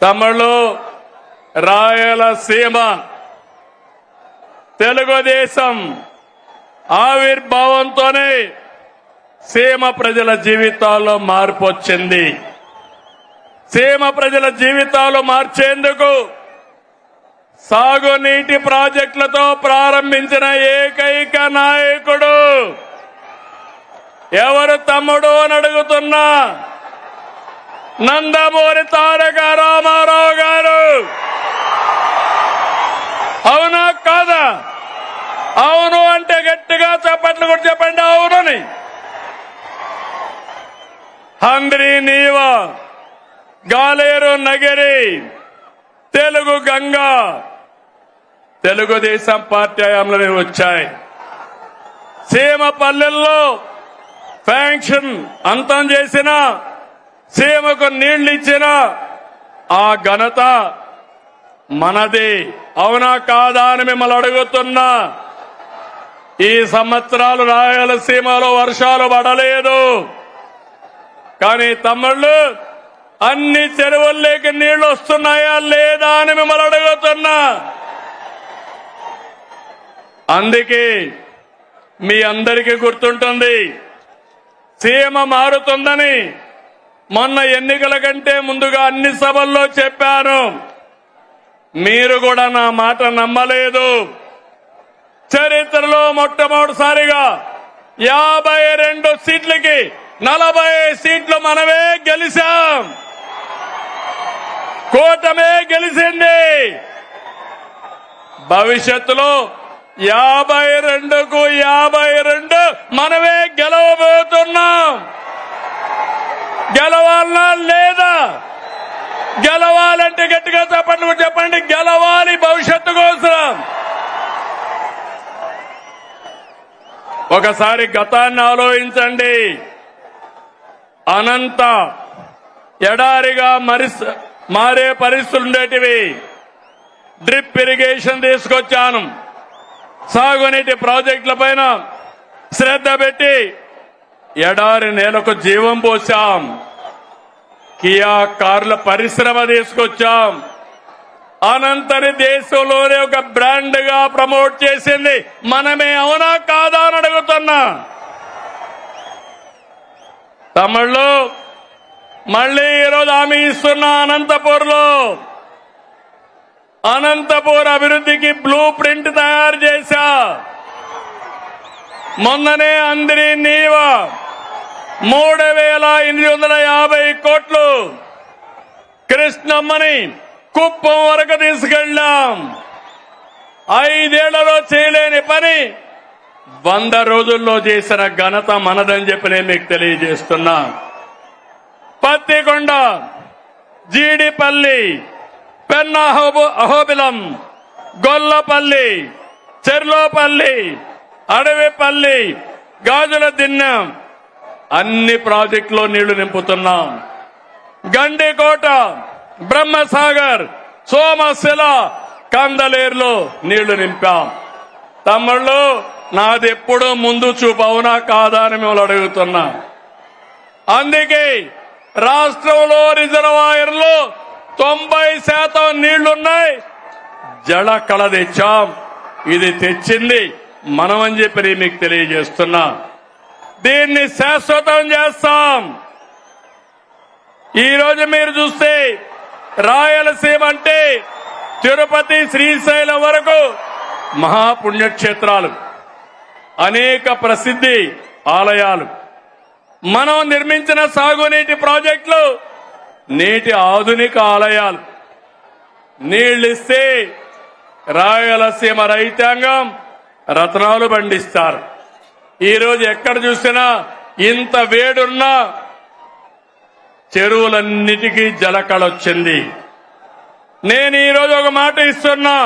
తమిళు రాయలసీమ తెలుగుదేశం ఆవిర్భావంతోనే సీమ ప్రజల జీవితాల్లో మార్పు వచ్చింది. సీమ ప్రజల జీవితాలు మార్చేందుకు సాగునీటి ప్రాజెక్టులతో ప్రారంభించిన ఏకైక నాయకుడు ఎవరు తమ్ముడు అని అడుగుతున్నా. నందమూరి తారక రామారావు గారు. అవునా కాదా? అవును అంటే గట్టిగా చప్పట్లు కూడా చెప్పండి అవునని. హంద్రి నీవ, గాలేరు నగరి, తెలుగు గంగా తెలుగుదేశం పార్టీ హయాంలోనే వచ్చాయి. సీమ పల్లెల్లో ఫ్యాంక్షన్ అంతం చేసిన, సీమకు నీళ్లు ఇచ్చిన ఆ ఘనత మనది. అవునా కాదా అని మిమ్మల్ని అడుగుతున్నా. ఈ సంవత్సరాలు రాయలసీమలో వర్షాలు పడలేదు. కానీ తమ్ముళ్ళు, అన్ని చెరువుల్లోకి నీళ్లు వస్తున్నాయా లేదా అని మిమ్మల్ని అడుగుతున్నా. అందుకే మీ అందరికీ గుర్తుంటుంది, సీమ మారుతుందని మొన్న ఎన్నికల కంటే ముందుగా అన్ని సభల్లో చెప్పాను. మీరు కూడా నా మాట నమ్మలేదు. చరిత్రలో మొట్టమొదటిసారిగా 52 సీట్లకి 40 సీట్లు మనమే గెలిచాం. కూటమే గెలిచింది. భవిష్యత్తులో 52కు 52 మనమే గెలవబోతున్నాం. గెలవాలనా లేదా? గెలవాలంటే గట్టిగా చెప్పండి. గెలవాలి భవిష్యత్తు కోసం. ఒకసారి గతాన్ని ఆలోచించండి. అనంత ఎడారిగా మారే పరిస్థితులు ఉండేటివి. డ్రిప్ ఇరిగేషన్ తీసుకొచ్చాను. సాగునీటి ప్రాజెక్టుల పైన శ్రద్ధ పెట్టి ఎడారి నేలకు జీవం పోసాం. కియా కార్ల పరిశ్రమ తీసుకొచ్చాం. అనంతని దేశంలోనే ఒక బ్రాండ్ గా ప్రమోట్ చేసింది మనమే. అవునా కాదా అని అడుగుతున్నా. తమిళ్లో మళ్లీ ఈరోజు హామీ ఇస్తున్నా. అనంతపూర్ అభివృద్ధికి బ్లూ ప్రింట్ తయారు చేశా. మొన్ననే అందరి నీవ 3850 కోట్లు కృష్ణమ్మని కుప్పం వరకు తీసుకెళ్లాం. 5 ఏళ్లలో చేయలేని పని 100 రోజుల్లో చేసిన ఘనత మనదని చెప్పి నేను మీకు తెలియజేస్తున్నా. పత్తికొండ, జీడిపల్లి, పెన్నా అహోబిలం, గొల్లపల్లి, చెర్లోపల్లి, అడవిపల్లి, గాజుల దిన్నెం అన్ని ప్రాజెక్టులో నీళ్లు నింపుతున్నాం. గండికోట, బ్రహ్మసాగర్, సోమశిల, కందలేరులో నీళ్లు నింపాం. తమ్ముళ్ళు, నాది ఎప్పుడూ ముందు చూపు. అవునా కాదా అని మిమ్మల్ని అడుగుతున్నా. అందుకే రాష్ట్రంలో రిజర్వాయర్లో 90% నీళ్లున్నాయి. జల కళ తెచ్చాం. ఇది తెచ్చింది మనమని చెప్పి మీకు తెలియజేస్తున్నా. దీన్ని శాశ్వతం చేస్తాం. ఈ రోజు మీరు చూస్తే రాయలసీమ అంటే తిరుపతి శ్రీశైలం వరకు మహాపుణ్యక్షేత్రాలు, అనేక ప్రసిద్ధి ఆలయాలు, మనం నిర్మించిన సాగునీటి ప్రాజెక్టులు, నేటి ఆధునిక ఆలయాలు. నీళ్ళిస్తే రాయలసీమ రైతాంగం రత్నాలు పండిస్తారు. ఈరోజు ఎక్కడ చూసినా ఇంత వేడున్నా చెరువులన్నిటికీ జలకళొచ్చింది. నేను ఈరోజు ఒక మాట ఇస్తున్నా,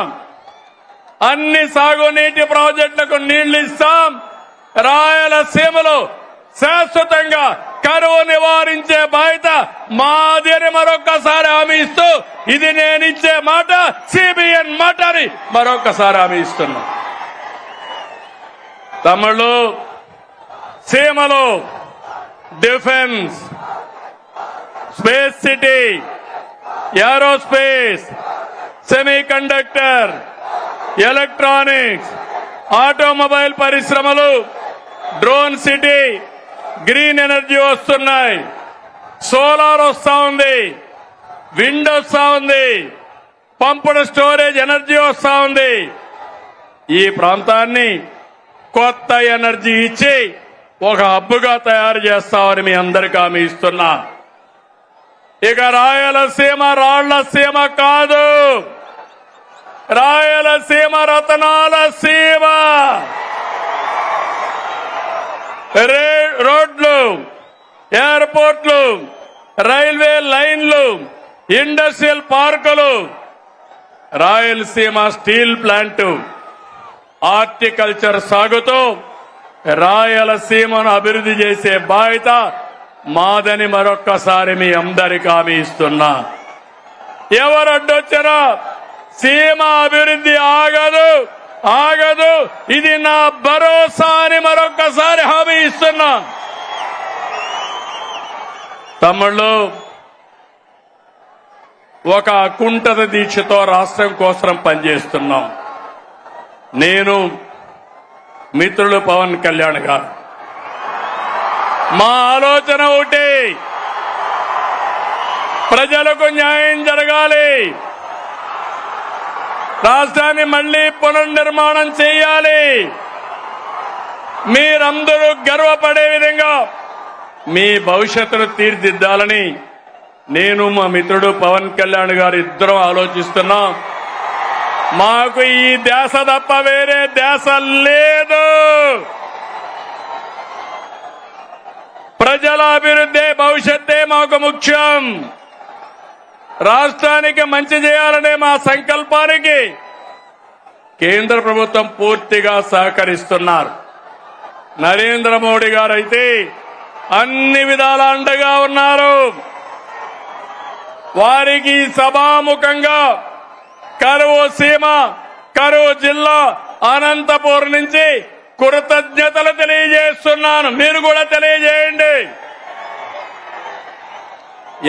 అన్ని సాగునీటి ప్రాజెక్టులకు నీళ్లు ఇస్తాం. రాయలసీమలో శాశ్వతంగా కరువు నివారించే బాధ్యత మాది అని మరొక్కసారి హామీ ఇస్తూ, ఇది నేనిచ్చే మాట సిబిఎన్ మాట అని మరొక్కసారి హామీ ఇస్తున్నా. తమిళు సీమలో defence, space city, aerospace, semiconductor, electronics, automobile పరిశ్రమలు, డ్రోన్ సిటీ, గ్రీన్ ఎనర్జీ వస్తున్నాయి, సోలార్ వస్తా ఉంది, విండ్ వస్తా ఉంది, పంపుడ్ స్టోరేజ్ ఎనర్జీ వస్తా ఉంది. ఈ ప్రాంతాన్ని కొత్త ఎనర్జీ ఇచ్చి ఒక హబ్బుగా తయారు చేస్తామని మీ అందరికీ హామీ ఇస్తున్నా. ఇక రాయలసీమ రాళ్ల సీమ కాదు, రాయలసీమ రతనాల సీమ. రోడ్లు, ఎయిర్పోర్ట్లు, రైల్వే లైన్లు, ఇండస్ట్రియల్ పార్కులు, రాయలసీమ స్టీల్ ప్లాంట్, హార్టికల్చర్ సాగుతూ రాయలసీమను అభివృద్ధి చేసే బాధ్యత మాదని మరొక్కసారి మీ అందరికీ హామీ ఇస్తున్నా. ఎవరు అడ్డొచ్చినా సీమ అభివృద్ధి ఆగదు, ఆగదు. ఇది నా భరోసా అని మరొక్కసారి హామీ ఇస్తున్నా. తమ్ముళ్ళు, ఒక అకుంఠిత దీక్షతో రాష్ట్రం కోసం పనిచేస్తున్నాం. నేను, మిత్రులు పవన్ కళ్యాణ్ గారు, మా ఆలోచన ఒకటి, ప్రజలకు న్యాయం జరగాలి, రాష్ట్రాన్ని మళ్లీ పునర్నిర్మాణం చేయాలి, మీరందరూ గర్వపడే విధంగా మీ భవిష్యత్తును తీర్చిదిద్దాలని నేను, మా మిత్రుడు పవన్ కళ్యాణ్ గారు ఇద్దరం ఆలోచిస్తున్నాం. మాకు ఈ ధ్యాస తప్ప వేరే ధ్యాస లేదు. ప్రజల అభివృద్ధి, భవిష్యత్తే మాకు ముఖ్యం. రాష్ట్రానికి మంచి చేయాలనే మా సంకల్పానికి కేంద్ర ప్రభుత్వం పూర్తిగా సహకరిస్తున్నారు. నరేంద్ర మోడీ గారు అయితే అన్ని విధాల అండగా ఉన్నారు. వారికి సభాముఖంగా కరువు సీమ, కరువు జిల్లా అనంతపూర్ నుంచి కృతజ్ఞతలు తెలియజేస్తున్నాను. మీరు కూడా తెలియజేయండి.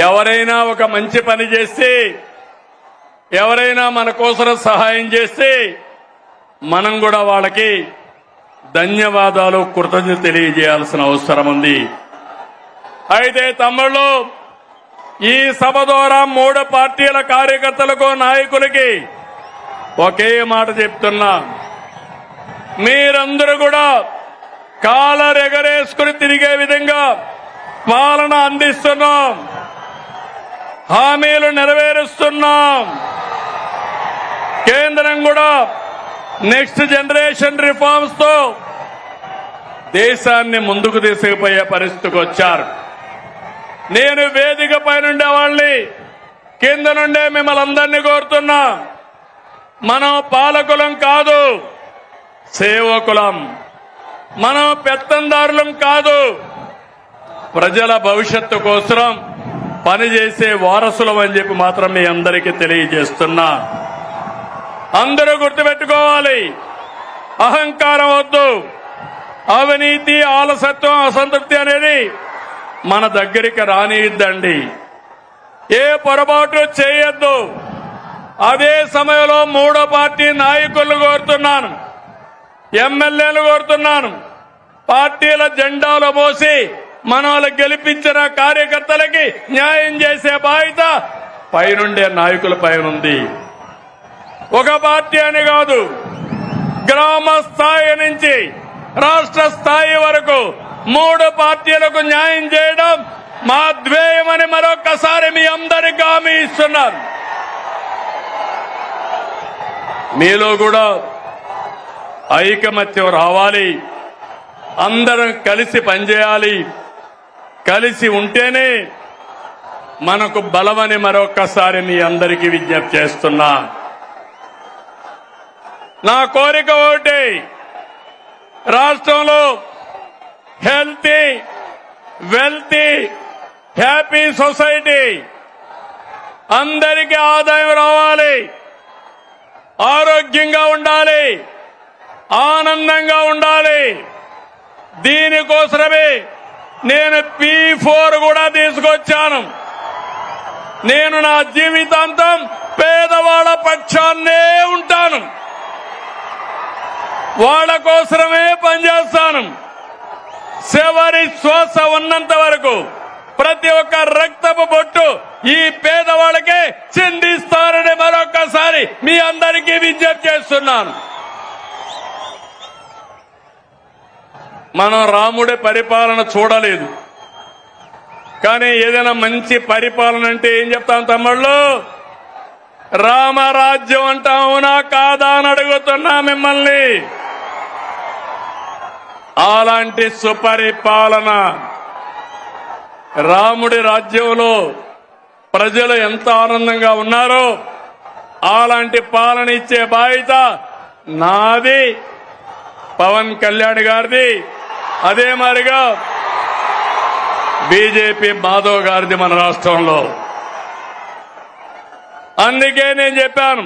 ఎవరైనా ఒక మంచి పని చేస్తే, ఎవరైనా మన కోసం సహాయం చేస్తే మనం కూడా వాళ్ళకి ధన్యవాదాలు, కృతజ్ఞత తెలియజేయాల్సిన అవసరం ఉంది. అయితే తమ్ముళ్ళు, ఈ సభ ద్వారా 3 పార్టీల కార్యకర్తలకు, నాయకులకి ఒకే మాట చెప్తున్నా. మీరందరూ కూడా కాలర్ ఎగరేసుకుని తిరిగే విధంగా పాలన అందిస్తున్నాం, హామీలు నెరవేరుస్తున్నాం. కేంద్రం కూడా నెక్స్ట్ జనరేషన్ రిఫార్మ్స్ తో దేశాన్ని ముందుకు తీసుకుపోయే పరిస్థితికి వచ్చారు. నేను వేదిక పైనుండే వాళ్ళని, కింద నుండే మిమ్మల్ని అందరినీ కోరుతున్నా, మనం పాలకులం కాదు, సేవకులం. మనం పెత్తందారులం కాదు, ప్రజల భవిష్యత్తు కోసం పనిచేసే వారసులం అని చెప్పి మాత్రం మీ అందరికీ తెలియజేస్తున్నా. అందరూ గుర్తుపెట్టుకోవాలి, అహంకారం వద్దు, అవినీతి, ఆలసత్వం, అసంతృప్తి అనేది మన దగ్గరికి రానిద్దండి. ఏ పొరపాటు చేయొద్దు. అదే సమయంలో 3వ పార్టీ నాయకులను కోరుతున్నాను, ఎమ్మెల్యేలు కోరుతున్నాను, పార్టీల జెండాలు మోసి మన వాళ్ళు గెలిపించిన కార్యకర్తలకి న్యాయం చేసే బాధ్యత పైనుండే నాయకుల పైన ఉంది. ఒక పార్టీ అని కాదు, గ్రామ స్థాయి నుంచి రాష్ట్ర స్థాయి వరకు 3 పార్టీలకు న్యాయం చేయడం మా ధ్యేయమని మరొక్కసారి మీ అందరికీ హామీ ఇస్తున్నాను. మీలో కూడా ఐకమత్యం రావాలి, అందరం కలిసి పనిచేయాలి. కలిసి ఉంటేనే మనకు బలమని మరొక్కసారి మీ అందరికీ విజ్ఞప్తి చేస్తున్నా. నా కోరిక ఒకటి, రాష్ట్రంలో హెల్తీ, వెల్తీ, హ్యాపీ సొసైటీ, అందరికీ ఆదాయం రావాలి, ఆరోగ్యంగా ఉండాలి, ఆనందంగా ఉండాలి. దీనికోసమే నేను P4 కూడా తీసుకొచ్చాను. నేను నా జీవితాంతం పేదవాళ్ల పక్షాన్నే ఉంటాను, వాళ్ళ కోసమే పనిచేస్తాను. చివరి శ్వాస ఉన్నంత వరకు ప్రతి ఒక్క రక్తపు బొట్టు ఈ పేదవాళ్ళకే చిందిస్తారని మరొకసారి మీ అందరికీ విజ్ఞప్తి చేస్తున్నాను. మనం రాముడి పరిపాలన చూడలేదు, కానీ ఏదైనా మంచి పరిపాలన అంటే ఏం చెప్తాం తమ్ముళ్ళు? రామరాజ్యం అంటాం, అవునా కాదా అని అడుగుతున్నా మిమ్మల్ని. అలాంటి సుపరిపాలన రాముడి రాజ్యంలో ప్రజలు ఎంత ఆనందంగా ఉన్నారో అలాంటి పాలన ఇచ్చే బాధ్యత నాది, పవన్ కళ్యాణ్ గారిది, అదే మాదిరిగా బీజేపీ మాధవ్ గారిది మన రాష్ట్రంలో. అందుకే నేను చెప్పాను,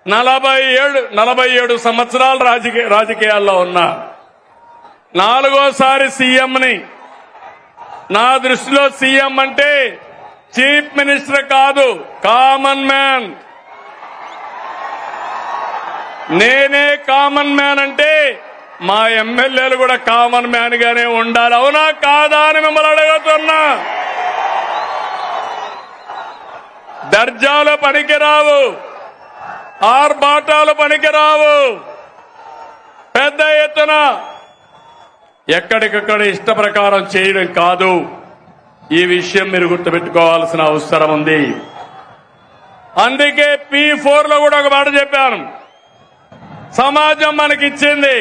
47 సంవత్సరాలు రాజకీయాల్లో ఉన్నా, 4వ సీఎంని. నా దృష్టిలో సీఎం అంటే చీఫ్ మినిస్టర్ కాదు, కామన్ మ్యాన్. నేనే కామన్ మ్యాన్ అంటే మా ఎమ్మెల్యేలు కూడా కామన్ మ్యాన్ గానే ఉండాలి, అవునా కాదా అని మిమ్మల్ని అడుగుతున్నా. దర్జాలు పనికిరావు, ఆర్భాటాలు పనికిరావు. పెద్ద ఎత్తున ఎక్కడికక్కడ ఇష్ట ప్రకారం చేయడం కాదు. ఈ విషయం మీరు గుర్తుపెట్టుకోవాల్సిన అవసరం ఉంది. అందుకే P4 లో కూడా ఒక మాట చెప్పాను, సమాజం మనకిచ్చింది,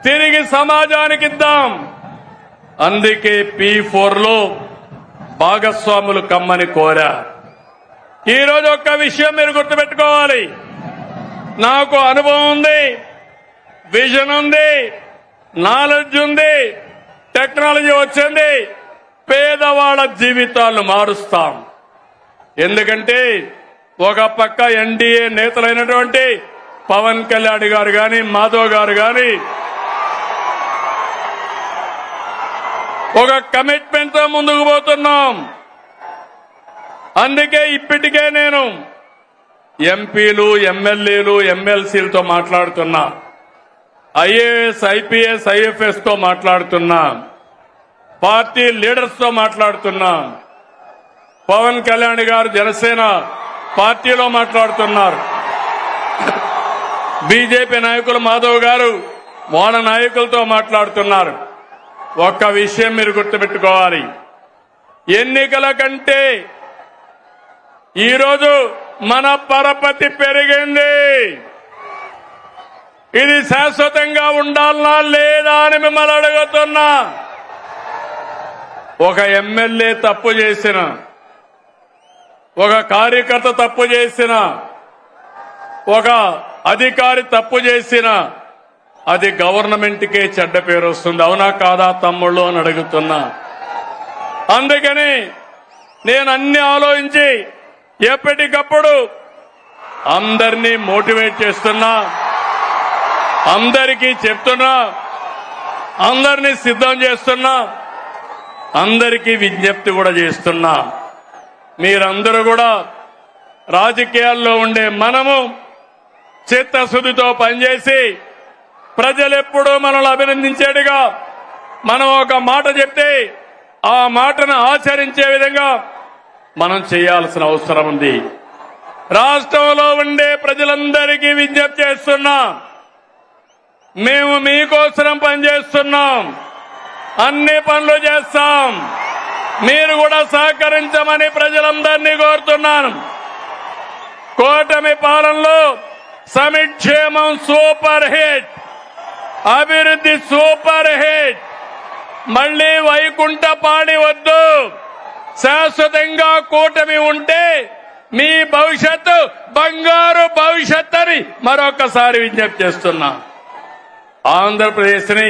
తిరిగి సమాజానికి ఇద్దాం. అందుకే P4 లో భాగస్వాములు కమ్మని కోరా. ఈరోజు ఒక్క విషయం మీరు గుర్తుపెట్టుకోవాలి, నాకు అనుభవం ఉంది, విజన్ ఉంది, నాలెడ్జ్ ఉంది, టెక్నాలజీ వచ్చింది. పేదవాళ్ల జీవితాలను మారుస్తాం. ఎందుకంటే ఒక పక్క ఎన్డీఏ నేతలైనటువంటి పవన్ కళ్యాణ్ గారు గాని, మాధవ్ గారు గాని ఒక కమిట్మెంట్ తో ముందుకు పోతున్నాం. అందుకే ఇప్పటికే నేను ఎంపీలు, ఎమ్మెల్యేలు, ఎమ్మెల్సీలతో మాట్లాడుతున్నా, ఐఏఎస్, ఐపీఎస్, ఐఎఫ్ఎస్ తో మాట్లాడుతున్నా, పార్టీ లీడర్స్ తో మాట్లాడుతున్నా. పవన్ కళ్యాణ్ గారు జనసేన పార్టీలో మాట్లాడుతున్నారు, బీజేపీ నాయకులు మాధవ్ గారు వాళ్ళ నాయకులతో మాట్లాడుతున్నారు. ఒక్క విషయం మీరు గుర్తుపెట్టుకోవాలి, ఎన్నికల కంటే ఈరోజు మన పరపతి పెరిగింది. ఇది శాశ్వతంగా ఉండాలనా లేదా అని మిమ్మల్ని అడుగుతున్నా. ఒక ఎమ్మెల్యే తప్పు చేసిన, ఒక కార్యకర్త తప్పు చేసిన, ఒక అధికారి తప్పు చేసిన అది గవర్నమెంట్కే చెడ్డ పేరు వస్తుంది, అవునా కాదా తమ్ముళ్ళు అని అడుగుతున్నా. అందుకని నేను అన్ని ఆలోచించి ఎప్పటికప్పుడు అందరినీ మోటివేట్ చేస్తున్నా, అందరికీ చెప్తున్నా, అందరినీ సిద్ధం చేస్తున్నా, అందరికీ విజ్ఞప్తి కూడా చేస్తున్నా. మీరందరూ కూడా రాజకీయాల్లో ఉండే మనము చిత్తశుద్ధితో పనిచేసి ప్రజలెప్పుడూ మనల్ని అభినందించేట్టుగా మనం ఒక మాట చెప్తే ఆ మాటను ఆచరించే విధంగా మనం చేయాల్సిన అవసరం ఉంది. రాష్ట్రంలో ఉండే ప్రజలందరికీ విజ్ఞప్తి చేస్తున్నా, మేము మీకోసం పనిచేస్తున్నాం, అన్ని పనులు చేస్తాం, మీరు కూడా సహకరించమని ప్రజలందరినీ కోరుతున్నాను. కూటమి పాలనలో సంక్షేమం సూపర్ హిట్, అభివృద్ధి సూపర్ హిట్. మళ్లీ వైకుంఠపాడి వద్దు, శాశ్వతంగా కూటమి ఉంటే మీ భవిష్యత్తు బంగారు భవిష్యత్ అని మరొకసారి విజ్ఞప్తి చేస్తున్నా. ఆంధ్రప్రదేశ్ ని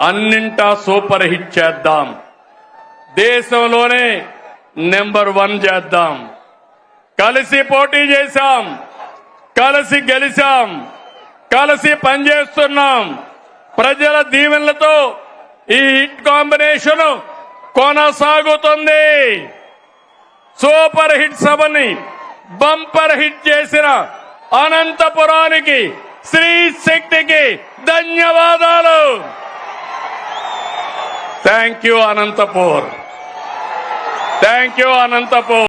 అన్నింటా సూపర్ హిట్ చేద్దాం, దేశంలోనే నెంబర్ 1 చేద్దాం. కలిసి పోటీ చేశాం, కలిసి గెలిచాం, కలిసి పనిచేస్తున్నాం. ప్రజల దీవెనలతో ఈ హిట్ కాంబినేషన్ కొనసాగుతుంది. సూపర్ హిట్ సభని బంపర్ హిట్ చేసిన అనంతపురానికి, శ్రీ శక్తికి ధన్యవాదాలు. Thank you Anantapur, thank you Anantapur.